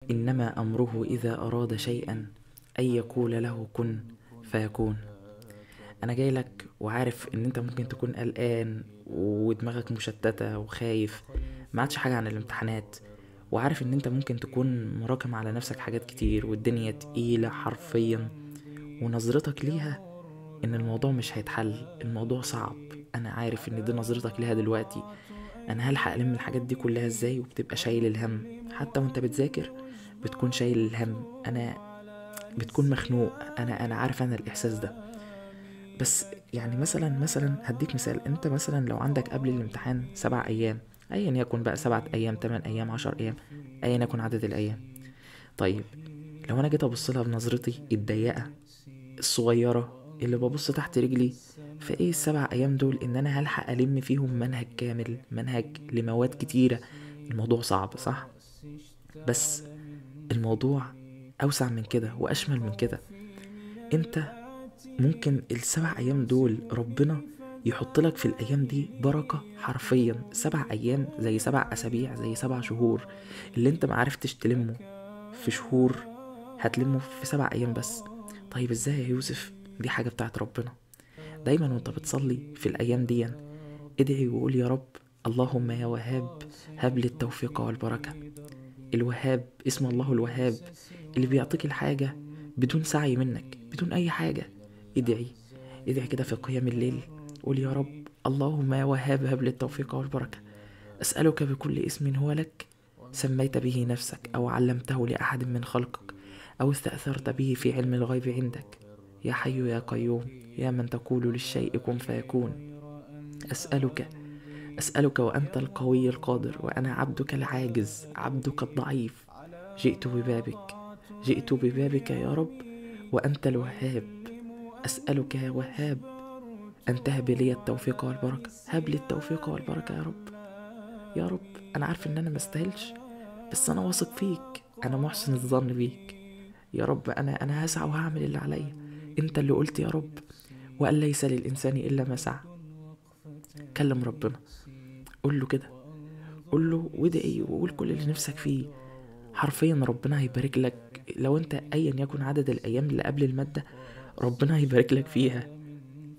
إنما أمره إذا أراد شيئا أن يقول له كن فيكون. أنا جاي لك وعارف إن أنت ممكن تكون قلقان ودماغك مشتتة وخايف، ما عادش حاجة عن الامتحانات، وعارف إن أنت ممكن تكون مراكم على نفسك حاجات كتير والدنيا تقيلة حرفيا، ونظرتك ليها إن الموضوع مش هيتحل، الموضوع صعب. أنا عارف إن دي نظرتك ليها دلوقتي. أنا هلحق ألم الحاجات دي كلها إزاي؟ وبتبقى شايل الهم حتى وأنت بتذاكر، بتكون شايل الهم. بتكون مخنوق. انا عارف انا الاحساس ده. بس يعني مثلا هديك مثال. انت مثلا لو عندك قبل الامتحان 7 ايام، ايا يكن بقى 7 ايام 8 ايام 10 ايام، ايا يكن عدد الايام. طيب لو انا جيت ابص لها بنظرتي الضيقه الصغيره اللي ببص تحت رجلي، فايه ال7 ايام دول ان انا هلحق الم فيهم منهج كامل، منهج لمواد كتيره؟ الموضوع صعب صح؟ بس الموضوع اوسع من كده واشمل من كده. انت ممكن ال7 ايام دول ربنا يحط لك في الايام دي بركة. حرفيا 7 ايام زي 7 اسابيع زي 7 شهور. اللي انت معرفتش تلمه في شهور هتلمه في 7 ايام بس. طيب ازاي يا يوسف؟ دي حاجة بتاعت ربنا. دايما وانت بتصلي في الايام دي ادعي وقول يا رب اللهم يا وهاب هب لي التوفيق والبركة. الوهاب اسم الله الوهاب، اللي بيعطيك الحاجة بدون سعي منك، بدون أي حاجة. ادعي، ادعي كده في قيام الليل، قول يا رب اللهم يا وهاب هب لي التوفيق والبركة، أسألك بكل اسم هو لك سميت به نفسك أو علمته لأحد من خلقك أو استأثرت به في علم الغيب عندك، يا حي يا قيوم، يا من تقول للشيء كن فيكون. أسألك أسألك وأنت القوي القادر وأنا عبدك العاجز عبدك الضعيف، جئت ببابك، جئت ببابك يا رب وأنت الوهاب. أسألك يا وهاب أن تهب لي التوفيق والبركة، هب لي التوفيق والبركة يا رب. يا رب أنا عارف إن أنا مستاهلش، بس أنا واثق فيك، أنا محسن الظن بيك. يا رب أنا هسعى وهعمل اللي عليا. أنت اللي قلت يا رب وأن ليس للإنسان إلا ما سعى. كلم ربنا، قول له كده، قول له وادعي وقول كل اللي نفسك فيه. حرفيا ربنا هيبارك لك. لو انت ايا يكن عدد الايام اللي قبل المادة، ربنا هيبارك لك فيها.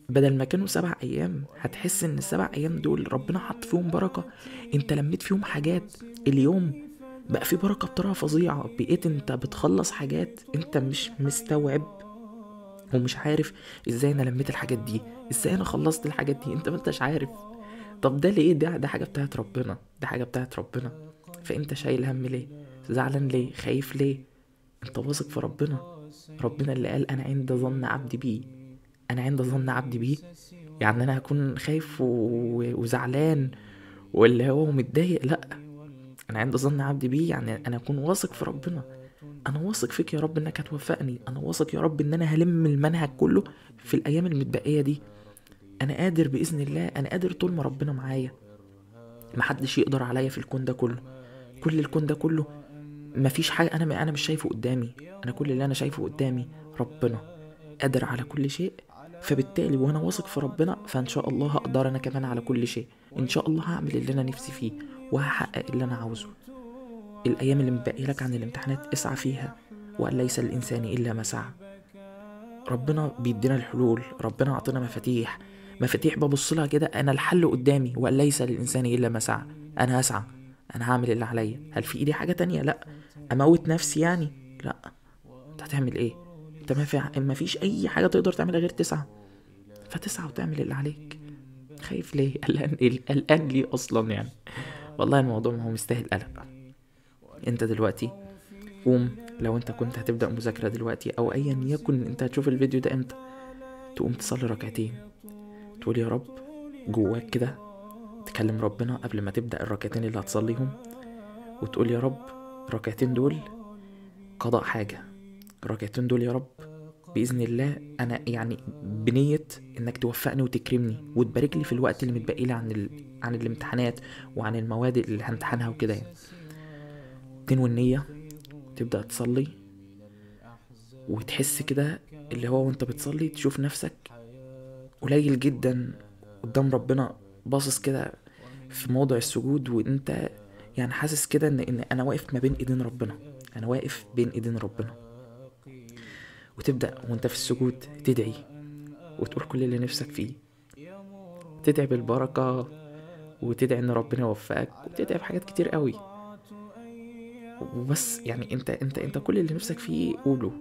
بدل ما كانوا 7 ايام هتحس ان ال7 ايام دول ربنا حط فيهم بركة. انت لميت فيهم حاجات. اليوم بقى في بركة بطريقة فظيعة. بقيت انت بتخلص حاجات انت مش مستوعب ومش عارف ازاي انا لميت الحاجات دي، ازاي انا خلصت الحاجات دي، انت ما انتش عارف. طب ده ليه؟ ده حاجة بتاعت ربنا، ده حاجة بتاعت ربنا. فانت شايل هم ليه؟ زعلان ليه؟ خايف ليه؟ انت واثق في ربنا. ربنا اللي قال انا عند ظن عبدي بي. انا عند ظن عبدي بي، يعني انا هكون خايف وزعلان واللي هو متضايق؟ لا، انا عند ظن عبدي بي يعني انا اكون واثق في ربنا. انا واثق فيك يا رب انك هتوفقني، انا واثق يا رب ان انا هلم المنهج كله في الايام المتبقية دي. انا قادر باذن الله، انا قادر طول ما ربنا معايا. محدش يقدر عليا في الكون ده كله. كل الكون ده كله مفيش حاجة أنا مش شايفه قدامي. أنا كل اللي أنا شايفه قدامي ربنا قادر على كل شيء. فبالتالي وأنا واثق في ربنا فإن شاء الله هقدر أنا كمان على كل شيء. إن شاء الله هعمل اللي أنا نفسي فيه وهحقق اللي أنا عاوزه. الأيام اللي متبقي لك عن الامتحانات اسعى فيها، وأن ليس الإنسان إلا ما سعى. ربنا بيدينا الحلول، ربنا عطينا مفاتيح. مفاتيح ببص لها كده أنا الحل قدامي، وأن ليس للإنسان إلا ما سعى. أنا هسعى، أنا هعمل اللي عليا. هل في إيدي حاجة تانية؟ لأ. اموت نفسي يعني؟ لا. انت هتعمل ايه؟ انت ما فيش اي حاجه تقدر تعملها غير تسعى. فتسعى وتعمل اللي عليك. خايف ليه؟ قلقان ايه؟ قلقان ليه اصلا يعني؟ والله الموضوع ما هو مستاهل قلق. انت دلوقتي قوم، لو انت كنت هتبدا مذاكره دلوقتي او ايا يكن انت هتشوف الفيديو ده امتى، تقوم تصلي ركعتين، تقول يا رب جواك كده، تكلم ربنا قبل ما تبدا الركعتين اللي هتصليهم، وتقول يا رب الركعتين دول قضاء حاجه. الركعتين دول يا رب بإذن الله أنا يعني بنية إنك توفقني وتكرمني وتبارك لي في الوقت اللي متبقي لي عن الامتحانات وعن المواد اللي همتحنها وكده يعني. تنوي النية، تبدأ تصلي، وتحس كده اللي هو وانت بتصلي تشوف نفسك قليل جدا قدام ربنا، باصص كده في موضع السجود، وانت يعني حاسس كده ان انا واقف ما بين ايدين ربنا. انا واقف بين ايدين ربنا. وتبدأ وانت في السجود تدعي وتقول كل اللي نفسك فيه، تدعي بالبركة، وتدعي ان ربنا يوفقك، وتدعي بحاجات كتير قوي. وبس يعني انت كل اللي نفسك فيه قوله،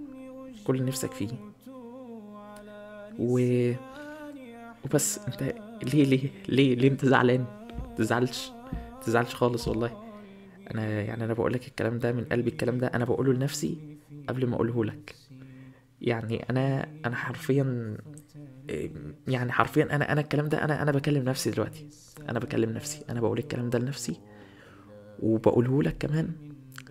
كل اللي نفسك فيه. و... وبس انت ليه انت زعلان؟ تزعلش خالص والله. انا بقولك الكلام ده من قلبي، الكلام ده انا بقوله لنفسي قبل ما اقوله لك. يعني انا حرفيا، يعني حرفيا انا الكلام ده انا بكلم نفسي دلوقتي. انا بكلم نفسي، انا بقول الكلام ده لنفسي وبقوله لك كمان،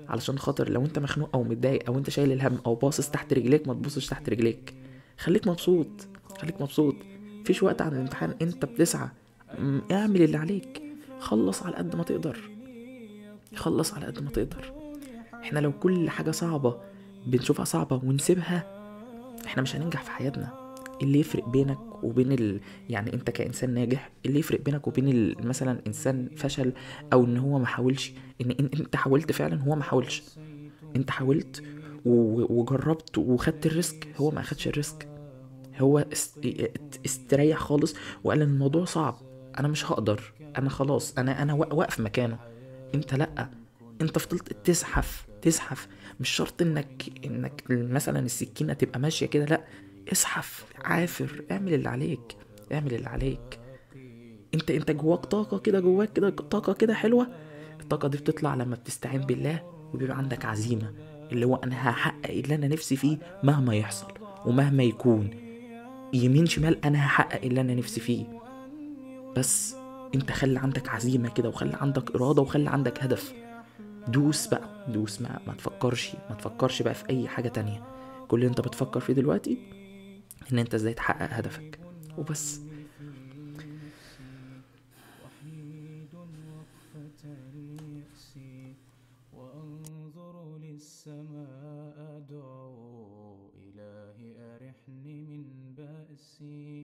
علشان خاطر لو انت مخنوق او متضايق او انت شايل الهم او باصص تحت رجليك، ما تبصش تحت رجليك. خليك مبسوط، خليك مبسوط. فيش وقت عن الامتحان، انت بتسعى. اعمل اللي عليك، خلص على قد ما تقدر، خلص على قد ما تقدر. احنا لو كل حاجة صعبة بنشوفها صعبة ونسيبها، احنا مش هننجح في حياتنا. اللي يفرق بينك وبين يعني انت كإنسان ناجح، اللي يفرق بينك وبين مثلا انسان فشل او ان هو ما حاولش، ان انت حاولت فعلا، هو ما حاولش. انت حاولت وجربت وخدت الريسك، هو ما اخدش الريسك. هو استريح خالص وقال ان الموضوع صعب، انا مش هقدر، انا خلاص، انا واقف مكانه. انت لأ، انت فضلت تزحف. مش شرط انك مثلا السكينة تبقى ماشية كده، لأ، اسحف، عافر، اعمل اللي عليك، اعمل اللي عليك. انت جواك طاقة كده، جواك كده طاقة كده حلوة. الطاقة دي بتطلع لما بتستعين بالله وبيبقى عندك عزيمة، اللي هو انا هحقق اللي انا نفسي فيه مهما يحصل ومهما يكون، يمين شمال انا هحقق اللي انا نفسي فيه. بس انت خلي عندك عزيمة كده، وخلي عندك ارادة، وخلي عندك هدف. دوس بقى، دوس، ما تفكرش بقى في اي حاجة تانية. كل اللي انت بتفكر فيه دلوقتي ان انت ازاي تحقق هدفك وبس.